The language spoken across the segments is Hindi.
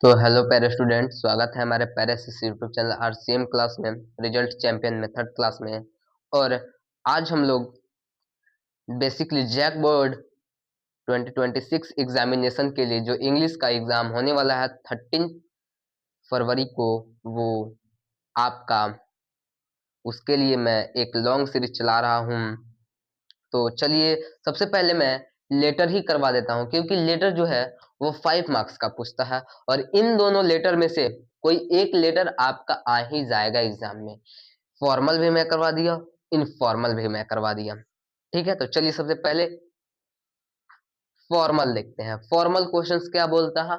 तो हेलो पैरा स्टूडेंट, स्वागत है हमारे पैरासिस यूट्यूब चैनल आरसीएम क्लास में, रिजल्ट चैंपियन मेथड क्लास में। और आज हम लोग बेसिकली जैक बोर्ड 2026 एग्जामिनेशन के लिए जो इंग्लिश का एग्जाम होने वाला है 13 फरवरी को, वो आपका उसके लिए मैं एक लॉन्ग सीरीज चला रहा हूँ। तो चलिए, सबसे पहले मैं लेटर ही करवा देता हूँ, क्योंकि लेटर जो है वो 5 मार्क्स का पूछता है और इन दोनों लेटर में से कोई एक लेटर आपका आ ही जाएगा एग्जाम में। फॉर्मल भी मैं करवा दिया, इनफॉर्मल भी मैं करवा दिया। ठीक है, तो चलिए सबसे पहले फॉर्मल देखते हैं। फॉर्मल क्वेश्चंस क्या बोलता है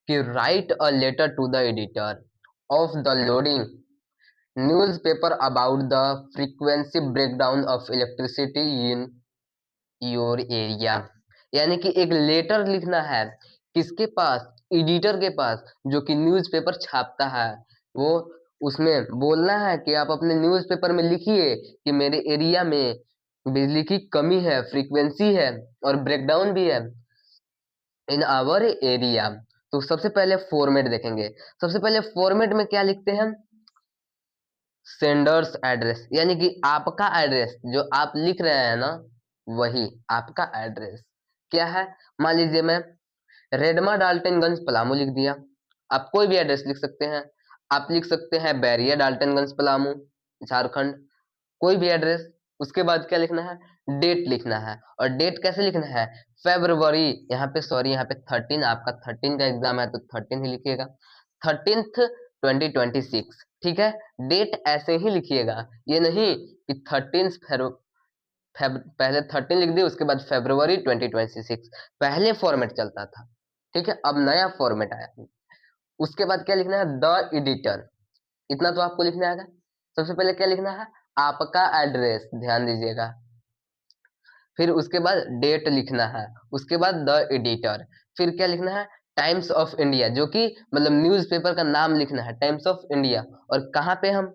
कि write a letter to the editor of the loading newspaper about the frequency breakdown of electricity in your area. यानी कि एक लेटर लिखना है किसके पास? एडिटर के पास, जो कि न्यूज़पेपर छापता है। वो उसमें बोलना है कि आप अपने न्यूज़पेपर में लिखिए कि मेरे एरिया में बिजली की कमी है, फ्रीक्वेंसी है और ब्रेकडाउन भी है इन आवर एरिया। तो सबसे पहले फॉर्मेट देखेंगे। सबसे पहले फॉर्मेट में क्या लिखते हैं? सेंडर्स एड्रेस, यानी कि आपका एड्रेस जो आप लिख रहे हैं ना, वही आपका एड्रेस क्या है। मान लीजिए मैं रेडमा डाल्टनगंज पलामू लिख दिया। आप कोई भी एड्रेस लिख सकते हैं। आप लिख सकते हैं बैरिया डाल्टनगंज पलामू, झारखंड, कोई भी एड्रेस। उसके बाद क्या लिखना है? डेट लिखना है। और डेट कैसे लिखना है? फेब्रुवरी, यहाँ पे सॉरी, यहाँ पे 13, आपका 13 का एग्जाम है तो 13 ही लिखिएगा, 13th 2026। ठीक है, डेट ऐसे ही लिखिएगा, ये नहीं कि 13 पहले 13 लिख दिए उसके बाद फरवरी 2026। पहले फॉर्मेट चलता था, ठीक है, अब नया फॉर्मेट आया। उसके बाद क्या लिखना है? द एडिटर, इतना तो आपको लिखना है। सबसे पहले क्या लिखना है? आपका एड्रेस, ध्यान दीजिएगा। फिर उसके बाद डेट लिखना है। उसके बाद द एडिटर। फिर क्या लिखना है? टाइम्स ऑफ इंडिया, जो कि मतलब न्यूज़पेपर का नाम लिखना है, टाइम्स ऑफ इंडिया। और कहाँ पे हम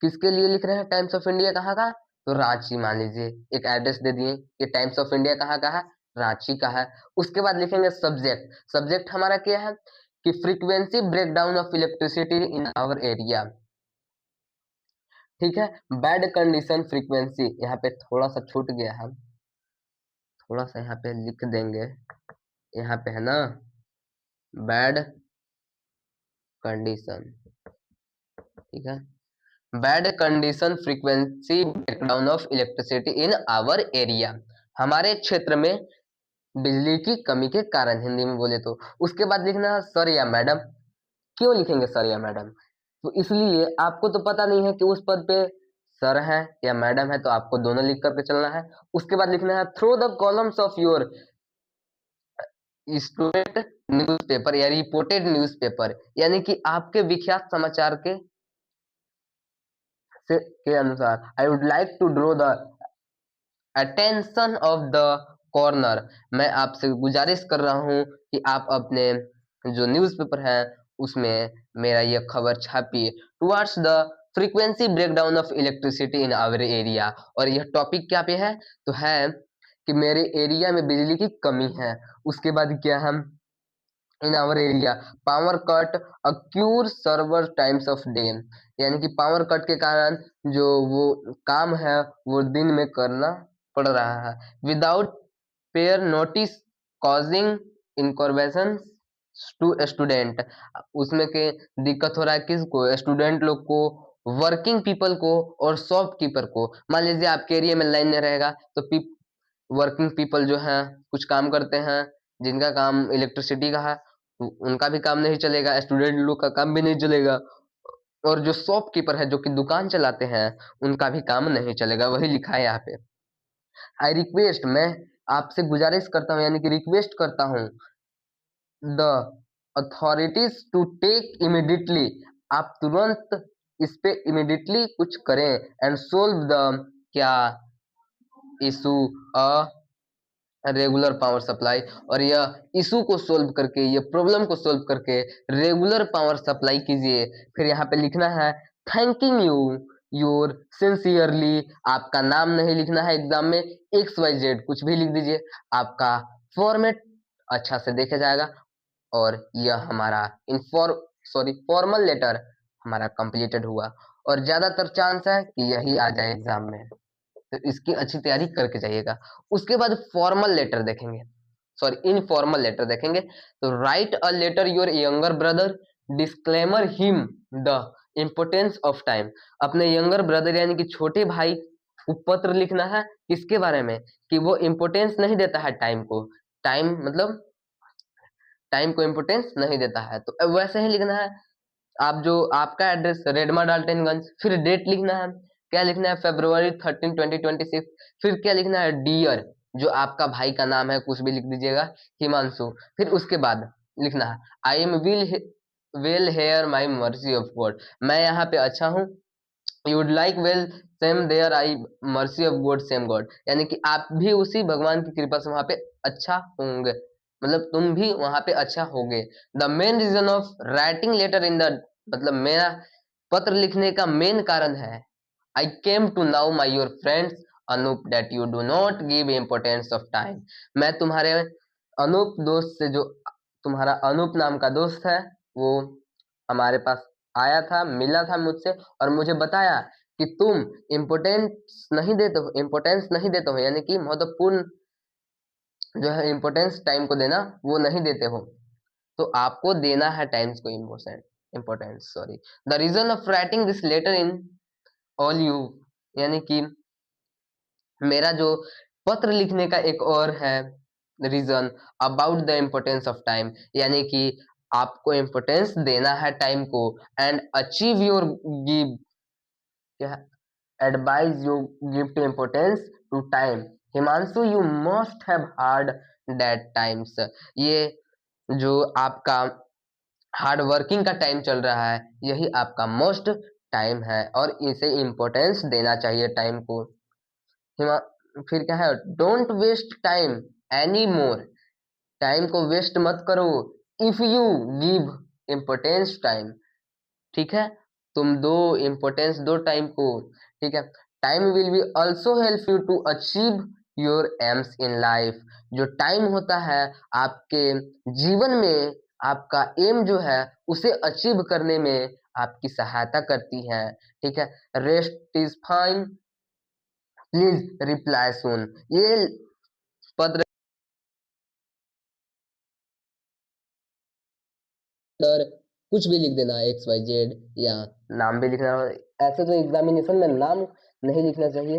किसके लिए लिख रहे हैं टाइम्स ऑफ इंडिया? कहाँ का? तो रांची, मान लीजिए एक एड्रेस दे दिए कि टाइम्स ऑफ इंडिया कहाँ का है? रांची का है। उसके बाद लिखेंगे सब्जेक्ट। सब्जेक्ट हमारा क्या है कि frequency breakdown of electricity in our area. ठीक है, बैड कंडीशन फ्रीक्वेंसी, यहाँ पे थोड़ा सा छूट गया है, थोड़ा सा यहाँ पे लिख देंगे। यहाँ पे है ना, बैड कंडीशन। ठीक है, bad condition frequency breakdown of electricity in our area, हमारे क्षेत्र में बिजली की कमी के कारण, हिंदी में बोले तो। उसके बाद लिखना है सर या मैडम। क्यों लिखेंगे सर या मैडम? तो इसलिए आपको तो पता नहीं है कि उस पद पे सर है या मैडम है, तो आपको दोनों लिख करके चलना है। उसके बाद लिखना है through the columns of your student newspaper या रिपोर्टेड न्यूज़पेपर, यानी कि आपके विख्यात समाचार के अनुसार। I would like to draw the attention of the corner, मैं आपसे गुजारिश कर रहा हूं कि आप अपने जो न्यूज़पेपर है उसमें मेरा यह खबर छापिए। Towards the frequency breakdown of electricity in our area. और यह टॉपिक क्या पे है? तो है कि मेरे एरिया में बिजली की कमी है। उसके बाद क्या हम in our area power cut occur several times of day, यानी कि पावर कट के कारण जो वो काम है वो दिन में करना पड़ रहा है। Without prior notice causing inconvenience to student, उसमें के दिक्कत हो रहा है किसको? स्टूडेंट लोग को, वर्किंग पीपल को और शॉपकीपर को। मान लीजिए आपके एरिया में लाइन नहीं रहेगा तो वर्किंग पीपल जो हैं, कुछ काम करते हैं जिनका काम इलेक्ट्रिसिटी का है, उनका भी काम नहीं चलेगा, स्टूडेंट लोग का काम भी नहीं चलेगा। और जो शॉपकीपर है, जो कि दुकान चलाते हैं, उनका भी काम नहीं चलेगा। वही लिखा है यहाँ पे। आई रिक्वेस्ट, मैं आपसे गुजारिश करता हूँ, यानी कि रिक्वेस्ट करता हूँ, the authorities to take immediately, आप तुरंत इस पे इमिडिएटली कुछ करें एंड सोल्व द क्या issue a regular power supply. और यह इशू को सोल्व करके, ये प्रॉब्लम को सोल्व करके रेगुलर पावर सप्लाई कीजिए। फिर यहाँ पे लिखना है थैंकिंग यू योर सिंसियरली, आपका नाम नहीं लिखना है एग्जाम में, XYZ कुछ भी लिख दीजिए। आपका फॉर्मेट अच्छा से देखा जाएगा। और यह हमारा फॉर्मल लेटर हमारा कंप्लीटेड हुआ और ज्यादातर चांस है कि यही आ जाए एग्जाम में, तो इसकी अच्छी तैयारी करके जाइएगा। उसके बाद फॉर्मल लेटर देखेंगे, इनफॉर्मल लेटर देखेंगे। तो write a letter your younger brother, disclaimer him the importance of time. अपने यंगर ब्रदर यानी कि छोटे भाई को पत्र लिखना है, किसके बारे में, कि वो इम्पोर्टेंस नहीं देता है टाइम को, टाइम मतलब टाइम को इम्पोर्टेंस नहीं देता है। तो वैसे ही लिखना है, आप जो आपका एड्रेस रेडमा डाल्टनगंज, फिर डेट लिखना है, क्या लिखना है, February 13, 2026। फिर क्या लिखना है, डियर, जो आपका भाई का नाम है कुछ भी लिख दीजिएगा, हिमांशु। फिर उसके बाद लिखना है, I am well here my mercy of God, मैं यहाँ पे अच्छा हूँ। You would like well same there I mercy of God same God, यानी कि आप भी उसी भगवान की कृपा से वहां पे अच्छा होंगे, मतलब तुम भी वहां पे अच्छा होगे। The main reason of writing letter in the, मतलब मेरा पत्र लिखने का मेन कारण है, I came to know my your friends Anoop that you do not give importance of time. मैं तुम्हारे अनूप दोस्त से, जो तुम्हारा अनूप नाम का दोस्त है, वो हमारे पास आया था, मिला था मुझसे और मुझे बताया कि तुम इम्पोर्टेंस नहीं देते हो, यानी कि महत्वपूर्ण जो है इम्पोर्टेंस टाइम को देना वो नहीं देते हो, तो आपको देना है टाइम्स को importance sorry. The reason of writing this letter in all you, यानी कि मेरा जो पत्र लिखने का एक और है reason, about the importance of time, यानी कि आपको इम्पोर्टेंस देना है टाइम को, एंड अचीव योर गिव, क्या, advise you give to importance to time। Himanshu you must have hard that times, ये जो आपका हार्ड वर्किंग का टाइम चल रहा है, यही आपका मोस्ट टाइम है और इसे इम्पोर्टेंस देना चाहिए टाइम को। हिमा फिर क्या है, don't waste time any more, time को वेस्ट मत करो, if you give importance time, ठीक है, तुम दो इम्पोर्टेंस दो टाइम को, ठीक है। Time will be also help you to achieve your aims in life, जो टाइम होता है आपके जीवन में आपका एम जो है उसे अचीव करने में आपकी सहायता करती है, ठीक है। Rest is fine, please reply soon, ये पत्र पर कुछ भी लिख देना, XYZ, या नाम भी लिखना। ऐसे तो एग्जामिनेशन में नाम नहीं लिखना चाहिए।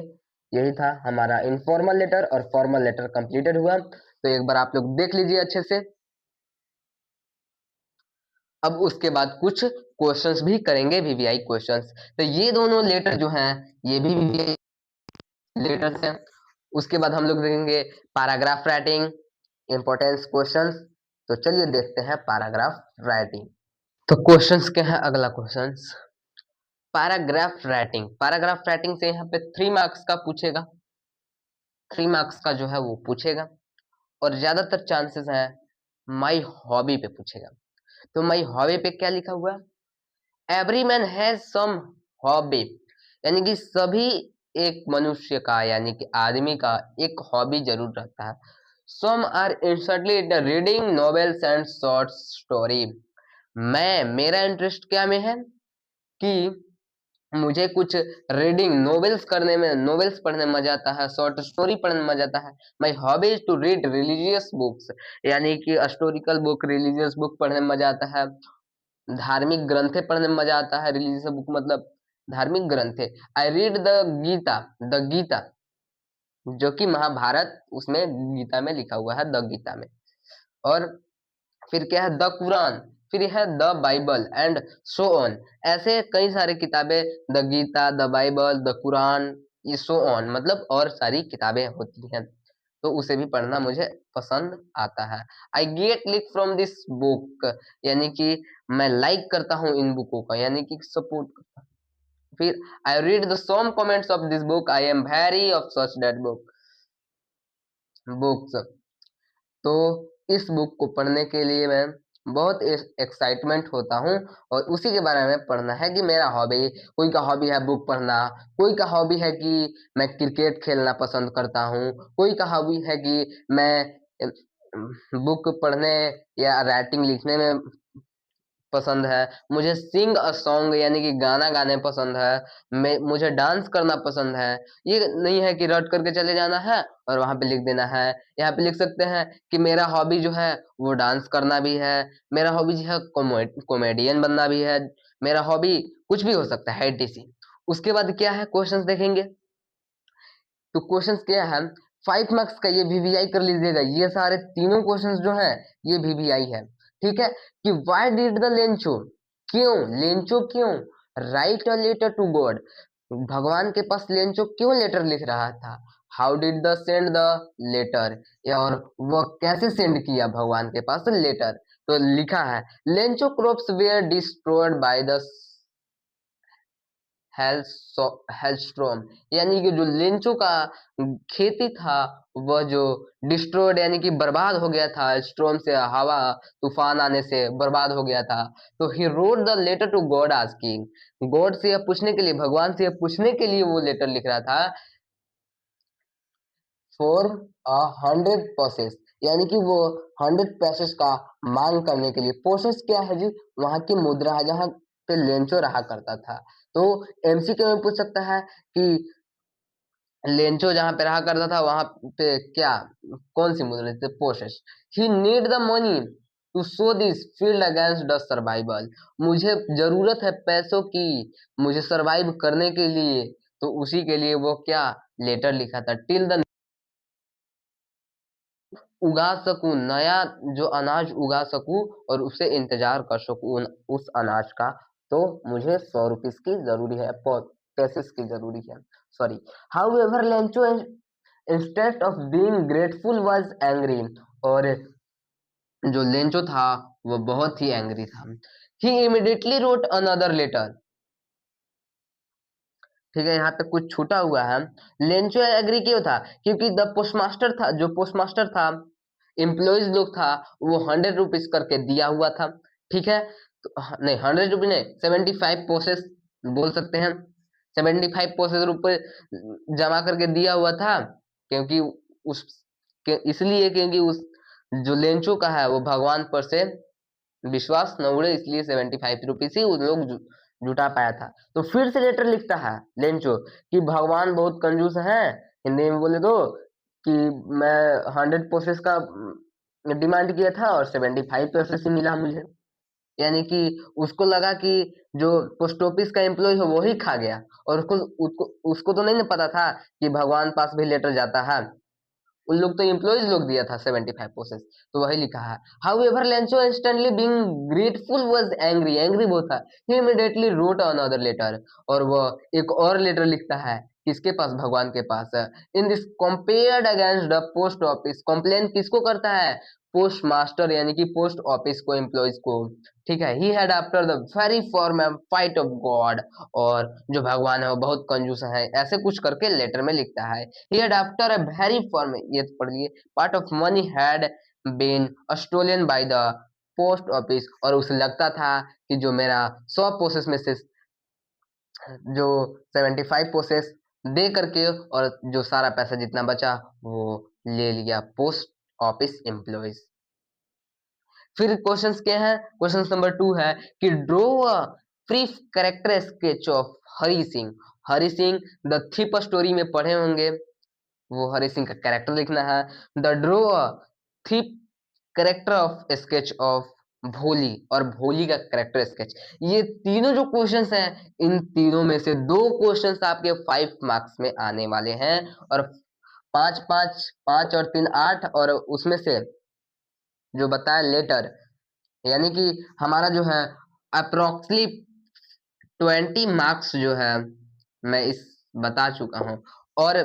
यही था हमारा इनफॉर्मल लेटर और फॉर्मल लेटर कंप्लीटेड हुआ, तो एक बार आप लोग देख लीजिए अच्छे से। अब उसके बाद कुछ क्वेश्चंस भी करेंगे, वीवीआई क्वेश्चंस। तो ये दोनों लेटर जो हैं ये भी वीवीआई लेटर्स हैं। उसके बाद हम लोग देखेंगे पैराग्राफ राइटिंग, इंपॉर्टेंस क्वेश्चंस। तो चलिए देखते हैं पैराग्राफ राइटिंग। तो क्वेश्चंस क्या है, अगला क्वेश्चंस पैराग्राफ राइटिंग से यहाँ पे 3 मार्क्स का पूछेगा, 3 मार्क्स का जो है वो पूछेगा, और ज्यादातर चांसेस है माई हॉबी पे पूछेगा। तो माई हॉबी पे क्या लिखा हुआ है, every man has some hobby, यानी कि सभी एक मनुष्य का यानी कि आदमी का एक हॉबी जरूर रहता है। Some are interested in reading novels and short story, मेरा इंटरेस्ट क्या में है कि मुझे कुछ रीडिंग नॉवेल्स करने में, नॉवेल्स पढ़ने में मजा आता है, शॉर्ट स्टोरी पढ़ने में मजा आता है। My hobby is to read religious books, यानी कि हिस्टोरिकल बुक, रिलीजियस बुक पढ़ने में मजा आता है, धार्मिक ग्रंथे पढ़ने में मजा आता है। रिलीजियस बुक मतलब धार्मिक ग्रंथे। आई रीड द गीता, जो कि महाभारत, उसमें गीता में लिखा हुआ है, द गीता में। और फिर क्या है, द कुरान, फिर है the Bible and so on, ऐसे कई सारे किताबें, the Gita, the Bible, the Quran, ये सो ऑन, मतलब और सारी किताबें होती हैं, तो उसे भी पढ़ना मुझे पसंद आता है। I get lick from this book, यानी कि मैं लाइक करता हूँ इन बुकों का, यानी कि सपोर्ट करता हूँ। फिर I read the some comments of this book, I am very of such that books. तो इस बुक को पढ़ने के लिए मैं बहुत एक्साइटमेंट होता हूँ, और उसी के बारे में पढ़ना है कि मेरा हॉबी, कोई का हॉबी है बुक पढ़ना, कोई का हॉबी है कि मैं क्रिकेट खेलना पसंद करता हूँ, कोई का हॉबी है कि मैं बुक पढ़ने या राइटिंग लिखने में पसंद है, मुझे सिंग अ सॉन्ग यानी कि गाना गाने पसंद है, मुझे डांस करना पसंद है। ये नहीं है कि रट करके चले जाना है और वहाँ पे लिख देना है। यहाँ पे लिख सकते हैं कि मेरा हॉबी जो है वो डांस करना भी है, मेरा हॉबी जो है कॉमेडियन बनना भी है, मेरा हॉबी कुछ भी हो सकता है etc। उसके बाद क्या है, क्वेश्चंस देखेंगे। तो क्वेश्चंस क्या है, 5 मार्क्स का ये वीवीआई कर लीजिएगा। ये सारे तीनों क्वेश्चंस जो हैं ये वीवीआई है। ठीक है, कि व्हाई डिड द लेंचो, क्यों लेंचो, क्यों write a letter to God, भगवान के पास लेंचो क्यों लेटर लिख रहा था। How did the send the letter, और वह कैसे सेंड किया भगवान के पास लेटर। तो लिखा है Lencho crops were destroyed by the hailstorm, यानी कि जो लेंचो का खेती था वह जो डिस्ट्रॉयड यानी कि बर्बाद हो गया था, स्ट्रोम से हवा तूफान आने से बर्बाद हो गया था। तो he wrote the letter to God asking, God से यह पूछने के लिए, भगवान से यह पूछने के लिए वो लेटर लिख रहा था फॉर 100 पैसेज, यानी कि वो 100 पैसेज का मांग करने के लिए। पैसेज क्या है जी, वहां की मुद्रा है जहाँ पे लेंचो रहा करता था। तो एमसीक्यू में पूछ सकता है कि लेंचो जहाँ पे रहा करता था वहां पे क्या, कौन सी मुद्रा थी, possess. He need the money to sow this field against the survival, मुझे जरूरत है पैसों की मुझे सरवाइव करने के लिए, तो उसी के लिए वो क्या लेटर लिखा था। टिल द उगा सकूं, नया जो अनाज उगा सकूं और उसे इंतजार कर सकूं उस अनाज का, तो मुझे 100 रुपीज की जरूरी है, पैसेस की जरूरी है, sorry. How ever Lencho instead of being grateful was angry, और जो लेंचो था वो बहुत ही एंग्री था। ही इमीडिएटली रोट अनदर लेटर, ठीक है, यहाँ पे कुछ छूटा हुआ है। लेंचो एग्री क्यों था, क्योंकि द पोस्टमास्टर था, जो पोस्टमास्टर था, एम्प्लॉइज लोग था, वो 100 रुपीज करके दिया हुआ था। ठीक है, तो नहीं 100 रुपीज नहीं, 75 पोसेस बोल सकते हैं, 75 पोसेस रुपए जमा करके दिया हुआ था। क्योंकि उस इसलिए क्योंकि उस जो लेंचो का है वो भगवान पर से विश्वास न उड़े, इसलिए 75 रुपीज ही उन लोग जुटा पाया था। तो फिर से लेटर लिखता है लेंचो कि भगवान बहुत कंजूस है, हिंदी में बोले तो कि मैं 100 प्रोसेस का डिमांड किया था और 75 प्रोसेस ही मिला मुझे। यानी कि उसको लगा कि जो पोस्ट ऑफिस का एम्प्लॉय है वो ही खा गया, और उसको तो नहीं ना पता था कि भगवान पास भी लेटर जाता है। उन लोग तो एम्प्लॉइज लोग दिया था 75 प्रोसेस, तो वही लिखा है। How ever Lencho instantly being grateful was angry, angry बहुत था। ही इमीडिएटली रोट अनदर लेटर, और वो एक और लेटर लिखता है किसके पास, भगवान के पास। In this compared against the post office, complain किसको करता है, पोस्ट मास्टर यानी कि पोस्ट ऑफिस को, एम्प्लॉइज को। ठीक है, he had after the very form and fight of God, और जो भगवान है वो बहुत कंजूस है, ऐसे कुछ करके लेटर में लिखता है। He had after a very firm, ये तो पढ़ लिए, part of money had been stolen by the post office, और उसे लगता था कि जो मेरा 100 प्रोसेस में से जो 75 प्रोसेस दे करके और जो सारा पैसा जितना बचा वो ले लिया पोस्ट ऑफिस एम्प्लॉइज। फिर क्वेश्चंस क्या है, क्वेश्चन नंबर 2 है कि draw a brief character sketch of Hari Singh. Hari Singh the thief story में पढ़े होंगे, वो हरि सिंह का कैरेक्टर लिखना है। The draw three character of sketch of भोली, और भोली का कैरेक्टर स्केच। ये तीनों जो क्वेश्चंस हैं, इन तीनों में से दो क्वेश्चंस आपके 5 मार्क्स में आने वाले हैं, और 5 5 5 और 3 8, और उसमें से जो बताया लेटर, यानी कि हमारा जो है अप्रोक्सीमेटली 20 मार्क्स जो है मैं इस बता चुका हूँ, और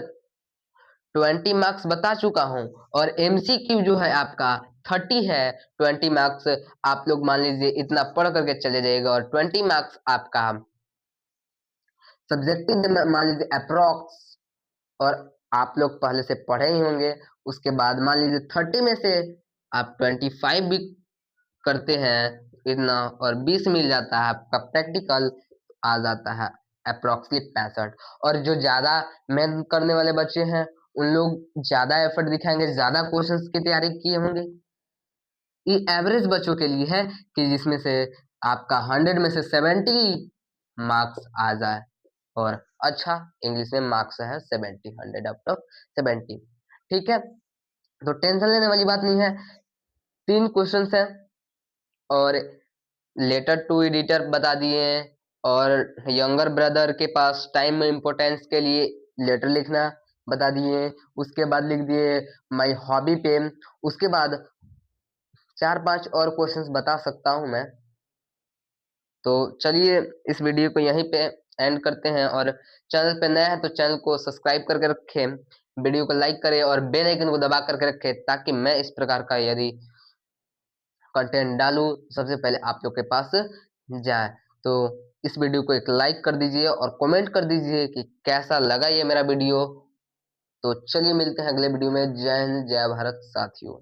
20 मार्क्स बता चुका हूँ, और एमसीक्यू जो है आपका 30 है। 20 मार्क्स आप लोग मान लीजिए इतना पढ़ करके चले जाइएगा, और 20 मार्क्स आपका सब्जेक्टिव मान लीजिए अप्रोक्स, और आप लोग पहले से पढ़े ही होंगे। उसके बाद मान लीजिए 30 में से आप 25 भी करते हैं इतना, और 20 मिल जाता है आपका प्रैक्टिकल, आ जाता है अप्रोक्सीमेटली 65। और जो ज्यादा मेहनत करने वाले बच्चे हैं उन लोग ज्यादा एफर्ट दिखाएंगे, ज्यादा क्वेश्चंस की तैयारी किए होंगे। ये एवरेज बच्चों के लिए है कि जिसमें से आपका 100 में से 70 मार्क्स आ जाए। और अच्छा, इंग्लिश में मार्क्स है 70, 100 आउट ऑफ 70। ठीक है, तो टेंशन लेने वाली बात नहीं है। 3 क्वेश्चन है और लेटर टू एडिटर बता दिए हैं, और यंगर ब्रदर के पास टाइम इम्पोर्टेंस के लिए लेटर लिखना बता दिए। उसके बाद लिख दिए माई हॉबी पे। उसके बाद 4-5 और क्वेश्चंस बता सकता हूं मैं। तो चलिए इस वीडियो को यहीं पे एंड करते हैं, और चैनल पे नया है तो चैनल को सब्सक्राइब करके रखें, वीडियो को लाइक करें और बेल आइकन को दबा करके रखें, ताकि मैं इस प्रकार का यदि कंटेंट डालूं सबसे पहले आप लोग के पास जाए। तो इस वीडियो को एक लाइक कर दीजिए और कमेंट कर दीजिए कि कैसा लगा ये मेरा वीडियो। तो चलिए मिलते हैं अगले वीडियो में। जय हिंद, जय भारत साथियों।